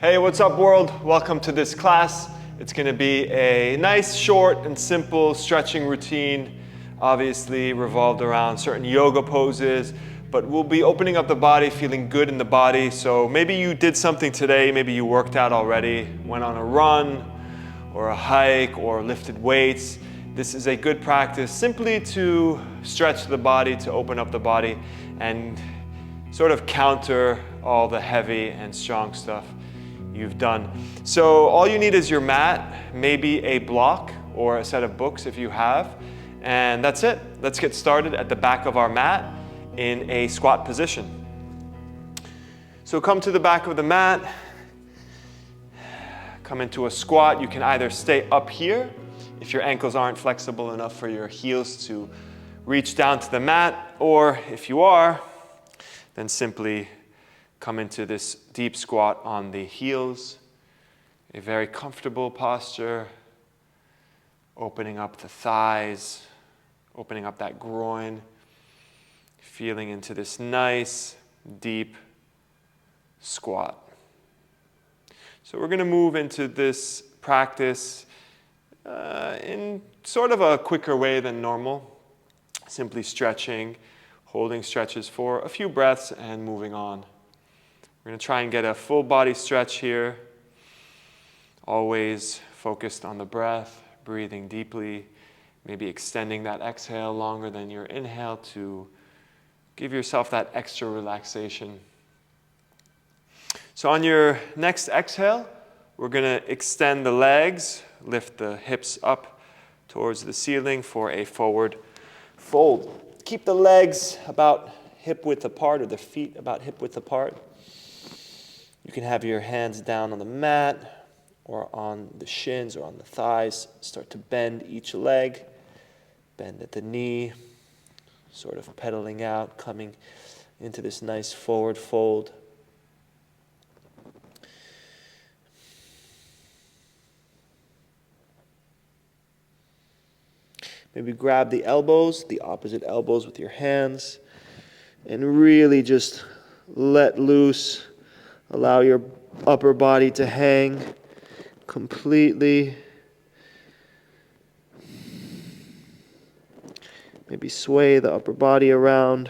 Hey, what's up world? Welcome to this class. It's going to be a nice, short, and simple stretching routine, obviously revolved around certain yoga poses, but we'll be opening up the body, feeling good in the body. So maybe you did something today, maybe you worked out already, went on a run, or a hike, or lifted weights. This is a good practice simply to stretch the body, to open up the body, and sort of counter all the heavy and strong stuff you've done. So all you need is your mat, maybe a block or a set of books if you have, and that's it. Let's get started at the back of our mat in a squat position. So come to the back of the mat, come into a squat. You can either stay up here if your ankles aren't flexible enough for your heels to reach down to the mat, or if you are, then simply come into this deep squat on the heels, a very comfortable posture, opening up the thighs, opening up that groin, feeling into this nice, deep squat. So we're going to move into this practice in sort of a quicker way than normal, simply stretching, holding stretches for a few breaths and moving on. We're going to try and get a full body stretch here, always focused on the breath, breathing deeply, maybe extending that exhale longer than your inhale to give yourself that extra relaxation. So on your next exhale, we're going to extend the legs, lift the hips up towards the ceiling for a forward fold. Keep the legs about hip width apart, or the feet about hip width apart. You can have your hands down on the mat or on the shins or on the thighs. Start to bend each leg. Bend at the knee, sort of pedaling out, coming into this nice forward fold. Maybe grab the elbows, the opposite elbows with your hands, and really just let loose. Allow your upper body to hang completely. Maybe sway the upper body around.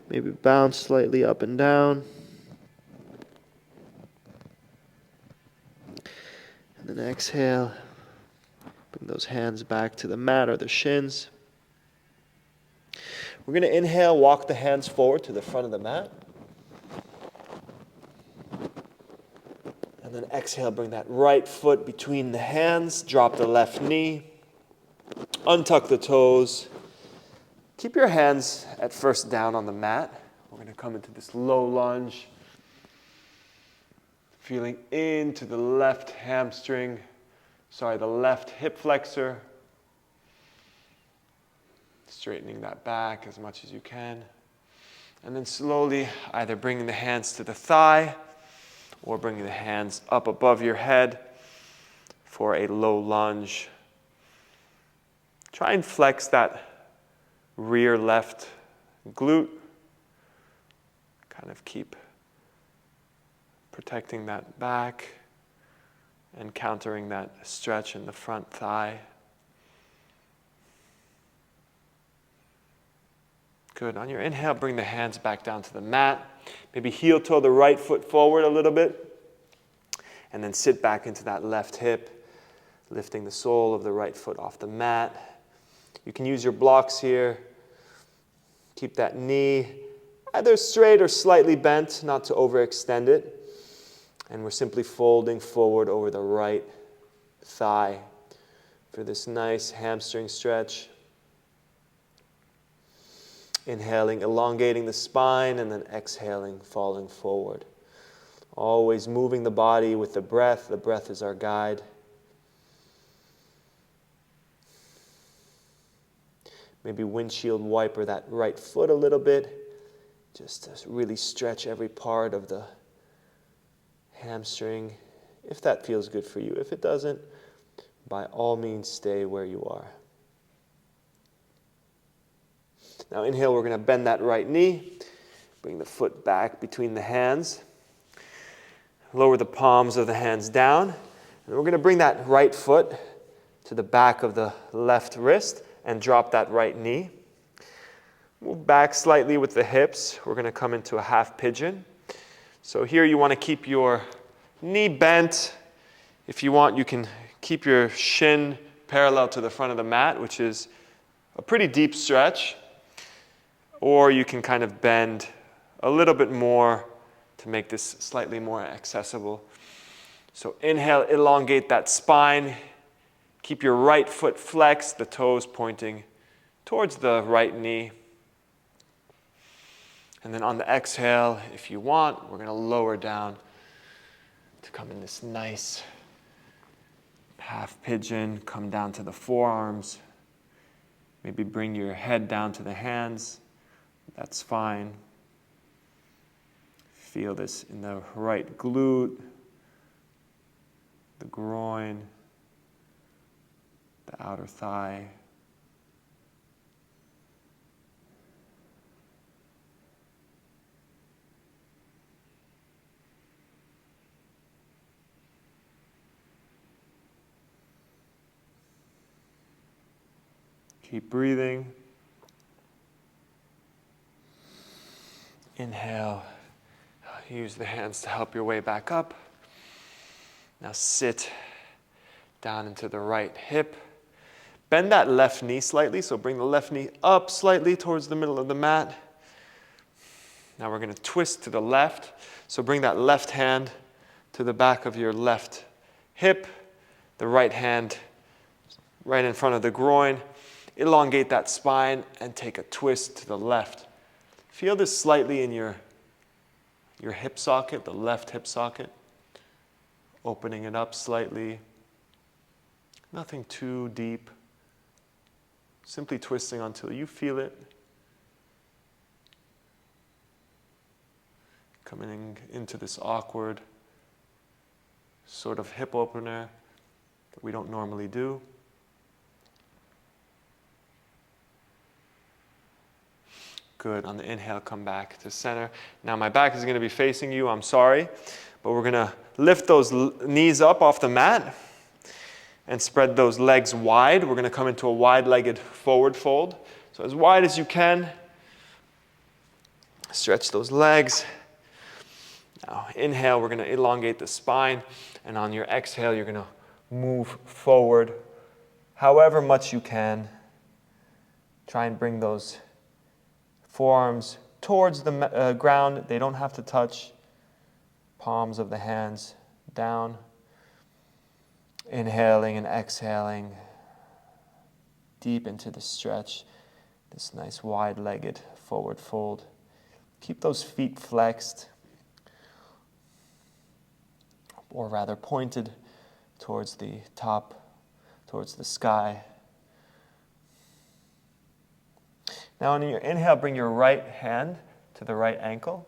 Maybe bounce slightly up and down. And then exhale. Bring those hands back to the mat or the shins. We're going to inhale, walk the hands forward to the front of the mat. And then exhale, bring that right foot between the hands, drop the left knee, untuck the toes. Keep your hands at first down on the mat. We're going to come into this low lunge, feeling into the left the left hip flexor. Straightening that back as much as you can. And then slowly either bringing the hands to the thigh or bringing the hands up above your head for a low lunge. Try and flex that rear left glute. Kind of keep protecting that back and countering that stretch in the front thigh. Good. On your inhale, bring the hands back down to the mat. Maybe heel toe the right foot forward a little bit. And then sit back into that left hip, lifting the sole of the right foot off the mat. You can use your blocks here. Keep that knee either straight or slightly bent, not to overextend it. And we're simply folding forward over the right thigh for this nice hamstring stretch. Inhaling, elongating the spine, and then exhaling, falling forward. Always moving the body with the breath. The breath is our guide. Maybe windshield wiper that right foot a little bit, just to really stretch every part of the hamstring, if that feels good for you. If it doesn't, by all means, stay where you are. Now inhale, we're going to bend that right knee. Bring the foot back between the hands. Lower the palms of the hands down. And we're going to bring that right foot to the back of the left wrist and drop that right knee. Move back slightly with the hips. We're going to come into a half pigeon. So here you want to keep your knee bent. If you want, you can keep your shin parallel to the front of the mat, which is a pretty deep stretch. Or you can kind of bend a little bit more to make this slightly more accessible. So inhale, elongate that spine. Keep your right foot flexed, the toes pointing towards the right knee. And then on the exhale, if you want, we're going to lower down to come in this nice half pigeon. Come down to the forearms. Maybe bring your head down to the hands. That's fine. Feel this in the right glute, the groin, the outer thigh. Keep breathing. Inhale. Use the hands to help your way back up. Now sit down into the right hip. Bend that left knee slightly, so bring the left knee up slightly towards the middle of the mat. Now we're going to twist to the left. So bring that left hand to the back of your left hip, the right hand right in front of the groin. Elongate that spine and take a twist to the left. Feel this slightly in your hip socket, the left hip socket. Opening it up slightly. Nothing too deep. Simply twisting until you feel it. Coming into this awkward sort of hip opener that we don't normally do. Good. On the inhale, come back to center. Now my back is going to be facing you. I'm sorry. But we're going to lift those knees up off the mat and spread those legs wide. We're going to come into a wide-legged forward fold. So as wide as you can. Stretch those legs. Now inhale, we're going to elongate the spine. And on your exhale, you're going to move forward however much you can. Try and bring those forearms towards the ground. They don't have to touch. Palms of the hands down. Inhaling and exhaling deep into the stretch. This nice wide-legged forward fold. Keep those feet flexed, or rather pointed towards the top, towards the sky. Now on your inhale, bring your right hand to the right ankle.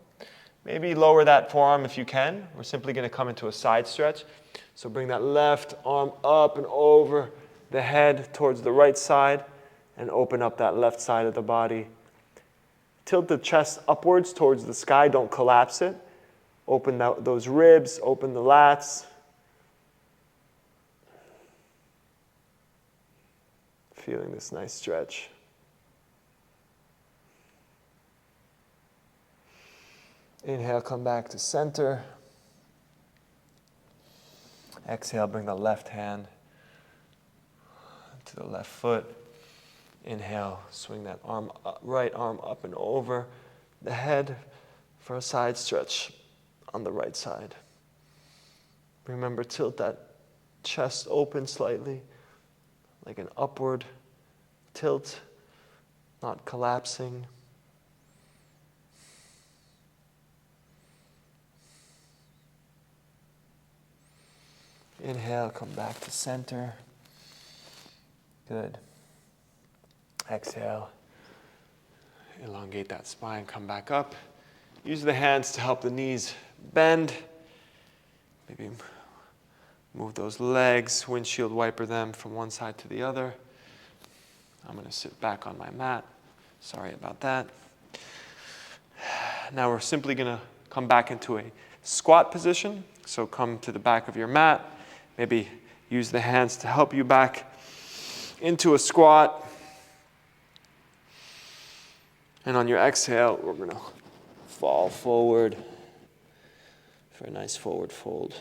Maybe lower that forearm if you can. We're simply going to come into a side stretch. So bring that left arm up and over the head towards the right side and open up that left side of the body. Tilt the chest upwards towards the sky. Don't collapse it. Open those ribs, open the lats. Feeling this nice stretch. Inhale, come back to center. Exhale, bring the left hand to the left foot. Inhale, swing that arm up, right arm up and over the head for a side stretch on the right side. Remember, tilt that chest open slightly, like an upward tilt, not collapsing. Inhale, come back to center. Good. Exhale. Elongate that spine, come back up. Use the hands to help the knees bend. Maybe move those legs, windshield wiper them from one side to the other. I'm going to sit back on my mat. Sorry about that. Now we're simply going to come back into a squat position. So come to the back of your mat. Maybe use the hands to help you back into a squat. And on your exhale, we're going to fall forward for a nice forward fold.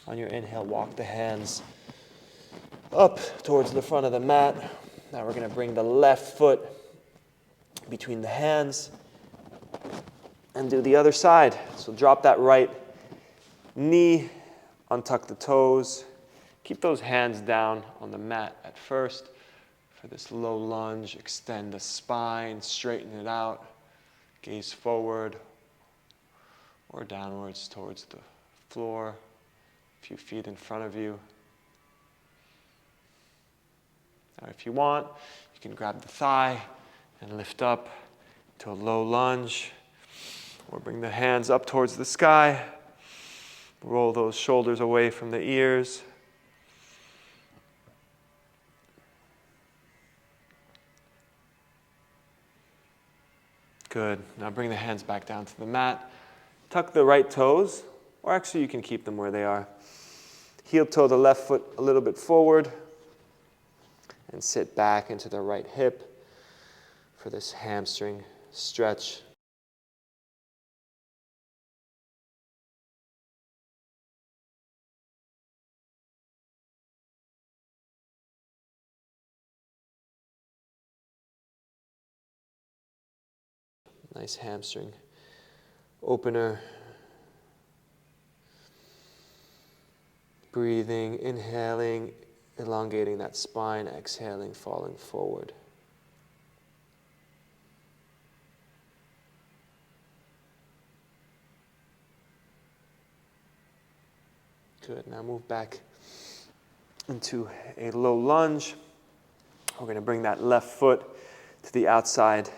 On your inhale, walk the hands up towards the front of the mat. Now we're going to bring the left foot between the hands and do the other side. So drop that right knee, untuck the toes. Keep those hands down on the mat at first. For this low lunge, extend the spine, straighten it out, gaze forward or downwards towards the floor, a few feet in front of you. Now if you want, you can grab the thigh and lift up to a low lunge, or bring the hands up towards the sky, roll those shoulders away from the ears. Good. Now bring the hands back down to the mat. Tuck the right toes, or actually you can keep them where they are. Heel toe the left foot a little bit forward, and sit back into the right hip for this hamstring stretch. Nice hamstring opener. Breathing, inhaling, elongating that spine, exhaling, falling forward. Good. Now move back into a low lunge. We're going to bring that left foot to the outside,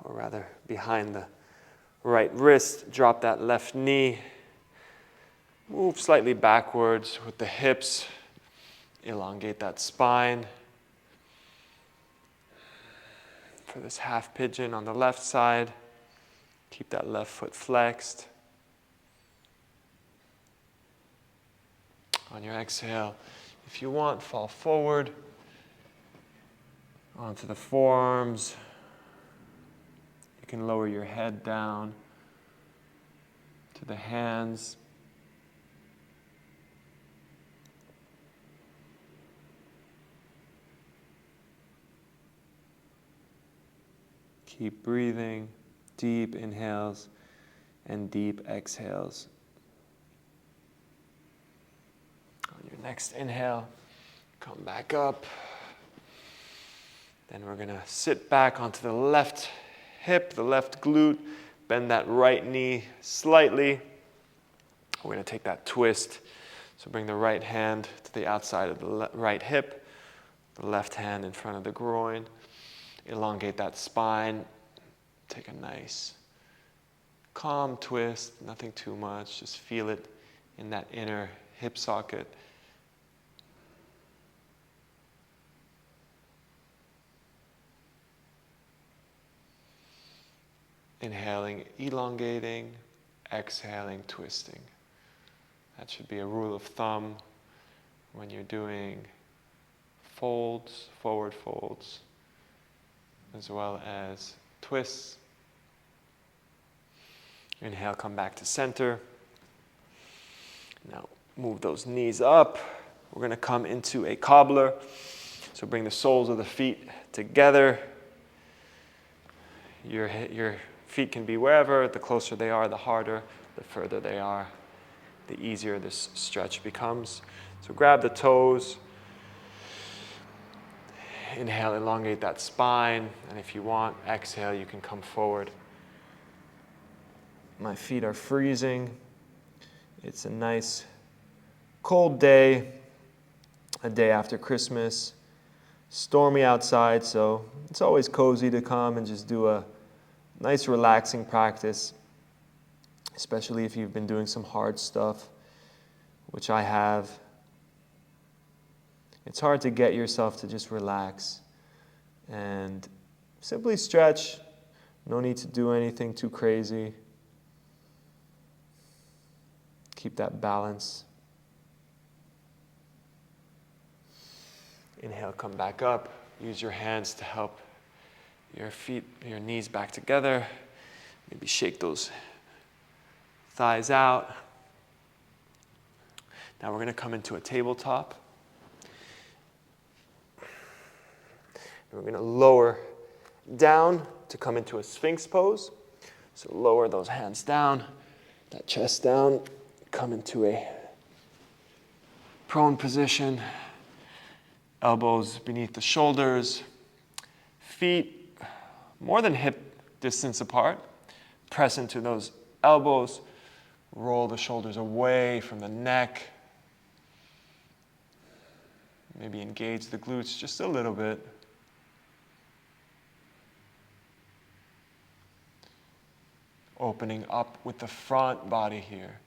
or rather behind the right wrist. Drop that left knee. Move slightly backwards with the hips. Elongate that spine. For this half pigeon on the left side, keep that left foot flexed. On your exhale, if you want, fall forward onto the forearms. You can lower your head down to the hands. Keep breathing, deep inhales and deep exhales. On your next inhale, come back up. Then we're going to sit back onto the left hip, the left glute, bend that right knee slightly. We're going to take that twist. So bring the right hand to the outside of the right hip, the left hand in front of the groin. Elongate that spine. Take a nice, calm twist, nothing too much. Just feel it in that inner hip socket. Inhaling, elongating, exhaling, twisting. That should be a rule of thumb when you're doing folds, forward folds, as well as twists. Inhale, come back to center. Now move those knees up. We're going to come into a cobbler. So bring the soles of the feet together. Your feet can be wherever. The closer they are, the harder. The further they are, the easier this stretch becomes. So grab the toes. Inhale, elongate that spine, and if you want, exhale, you can come forward. My feet are freezing. It's a nice cold day, a day after Christmas. Stormy outside, so it's always cozy to come and just do a nice relaxing practice, especially if you've been doing some hard stuff, which I have. It's hard to get yourself to just relax and simply stretch. No need to do anything too crazy. Keep that balance. Inhale, come back up. Use your hands to help your feet, your knees back together. Maybe shake those thighs out. Now we're going to come into a tabletop. And we're going to lower down to come into a Sphinx pose. So lower those hands down, that chest down, come into a prone position. Elbows beneath the shoulders, feet more than hip distance apart. Press into those elbows, roll the shoulders away from the neck. Maybe engage the glutes just a little bit. Opening up with the front body here.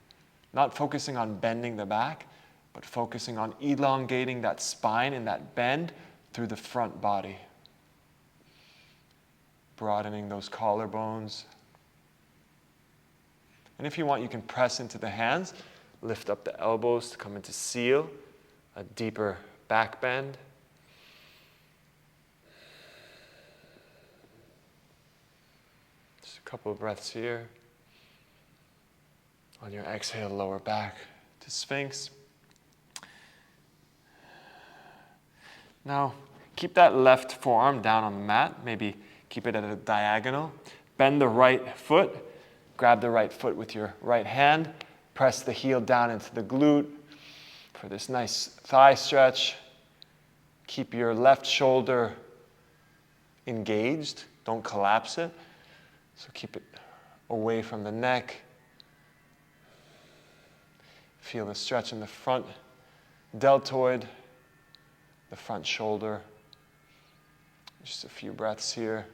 Not focusing on bending the back, but focusing on elongating that spine and that bend through the front body. Broadening those collarbones. And if you want, you can press into the hands, lift up the elbows to come into seal, a deeper back bend. Just a couple of breaths here. On your exhale, lower back to Sphinx. Now, keep that left forearm down on the mat. Maybe keep it at a diagonal. Bend the right foot. Grab the right foot with your right hand. Press the heel down into the glute for this nice thigh stretch. Keep your left shoulder engaged. Don't collapse it. So keep it away from the neck. Feel the stretch in the front deltoid, the front shoulder. Just a few breaths here.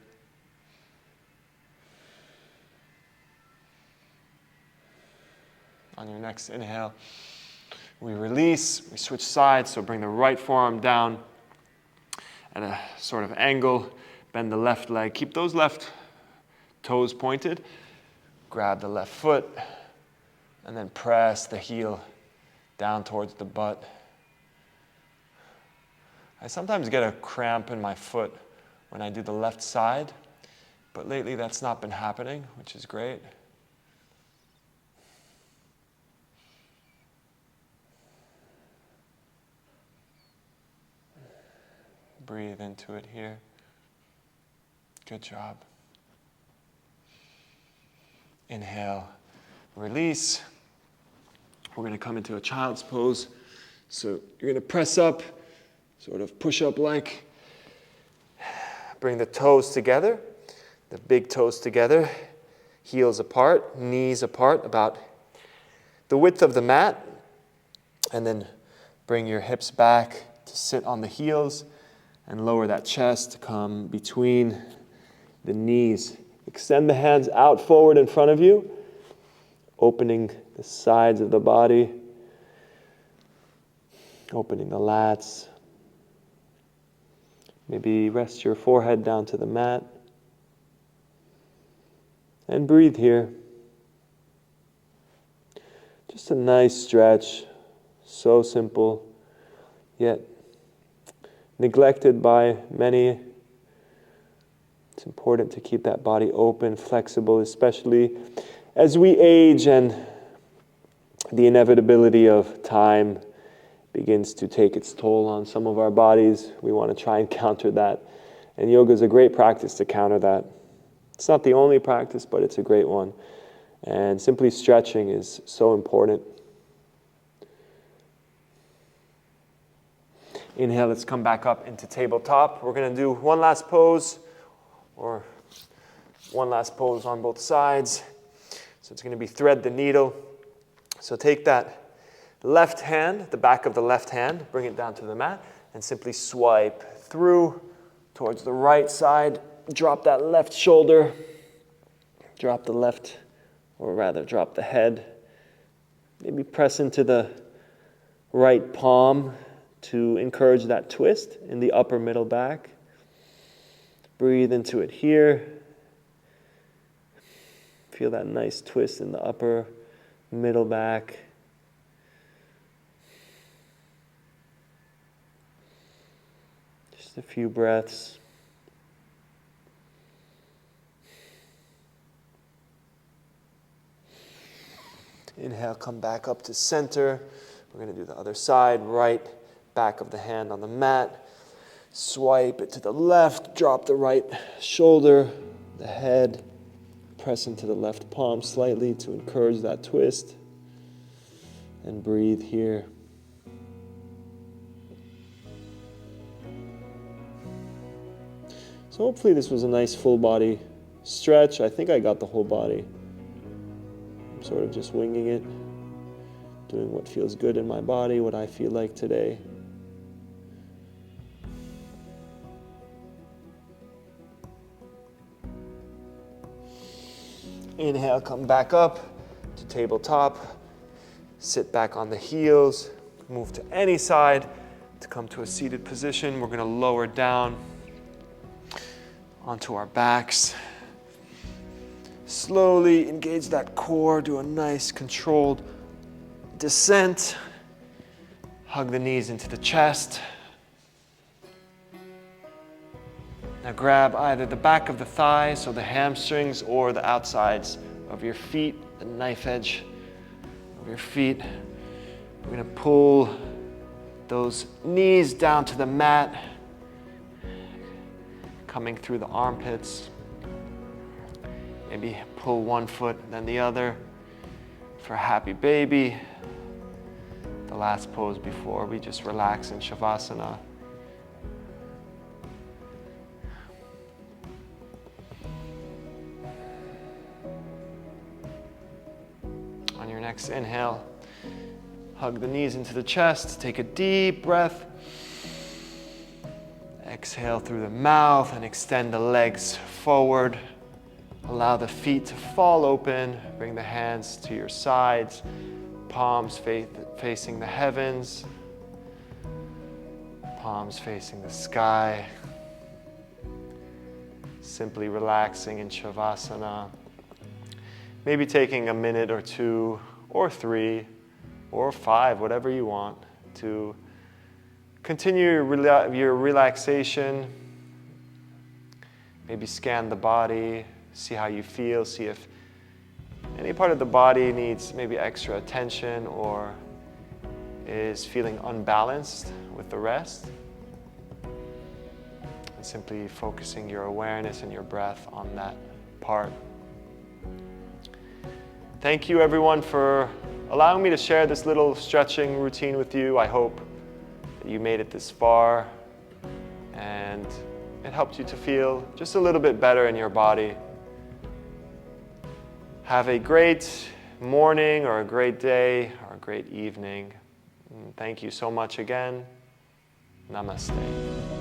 On your next inhale, we release, we switch sides, so bring the right forearm down at a sort of angle, bend the left leg, keep those left toes pointed, grab the left foot, and then press the heel down towards the butt. I sometimes get a cramp in my foot when I do the left side, but lately that's not been happening, which is great. Breathe into it here. Good job. Inhale, release. We're going to come into a child's pose. So you're going to press up, sort of push up like. Bring the toes together, the big toes together, heels apart, knees apart, about the width of the mat. And then bring your hips back to sit on the heels and lower that chest to come between the knees. Extend the hands out forward in front of you, opening the sides of the body, opening the lats. Maybe rest your forehead down to the mat. And breathe here. Just a nice stretch, so simple, yet neglected by many. It's important to keep that body open, flexible, especially as we age and the inevitability of time begins to take its toll on some of our bodies. We want to try and counter that. And yoga is a great practice to counter that. It's not the only practice, but it's a great one. And simply stretching is so important. Inhale, let's come back up into tabletop. We're going to do one last pose, or one last pose on both sides. So it's going to be thread the needle. So take that left hand, the back of the left hand, bring it down to the mat, and simply swipe through towards the right side. Drop that left shoulder. Drop the left, or rather drop the head. Maybe press into the right palm to encourage that twist in the upper middle back. Breathe into it here. Feel that nice twist in the upper, middle back. Just a few breaths. Inhale, come back up to center. We're going to do the other side, right back of the hand on the mat. Swipe it to the left, drop the right shoulder, the head. Press into the left palm slightly to encourage that twist. And breathe here. So hopefully this was a nice full body stretch. I think I got the whole body. I'm sort of just winging it, doing what feels good in my body, what I feel like today. Inhale, come back up to tabletop. Sit back on the heels. Move to any side to come to a seated position. We're going to lower down onto our backs. Slowly engage that core. Do a nice controlled descent. Hug the knees into the chest. Now grab either the back of the thighs, so the hamstrings, or the outsides of your feet, the knife edge of your feet. We're going to pull those knees down to the mat, coming through the armpits. Maybe pull one foot, then the other for happy baby. The last pose before we just relax in Shavasana. On your next inhale, hug the knees into the chest. Take a deep breath. Exhale through the mouth and extend the legs forward. Allow the feet to fall open. Bring the hands to your sides. Palms facing the heavens. Palms facing the sky. Simply relaxing in Shavasana. Maybe taking a minute or two, or 3, or 5, whatever you want, to continue your relaxation. Maybe scan the body, see how you feel, see if any part of the body needs maybe extra attention or is feeling unbalanced with the rest. And simply focusing your awareness and your breath on that part. Thank you everyone for allowing me to share this little stretching routine with you. I hope that you made it this far and it helped you to feel just a little bit better in your body. Have a great morning or a great day or a great evening. And thank you so much again. Namaste.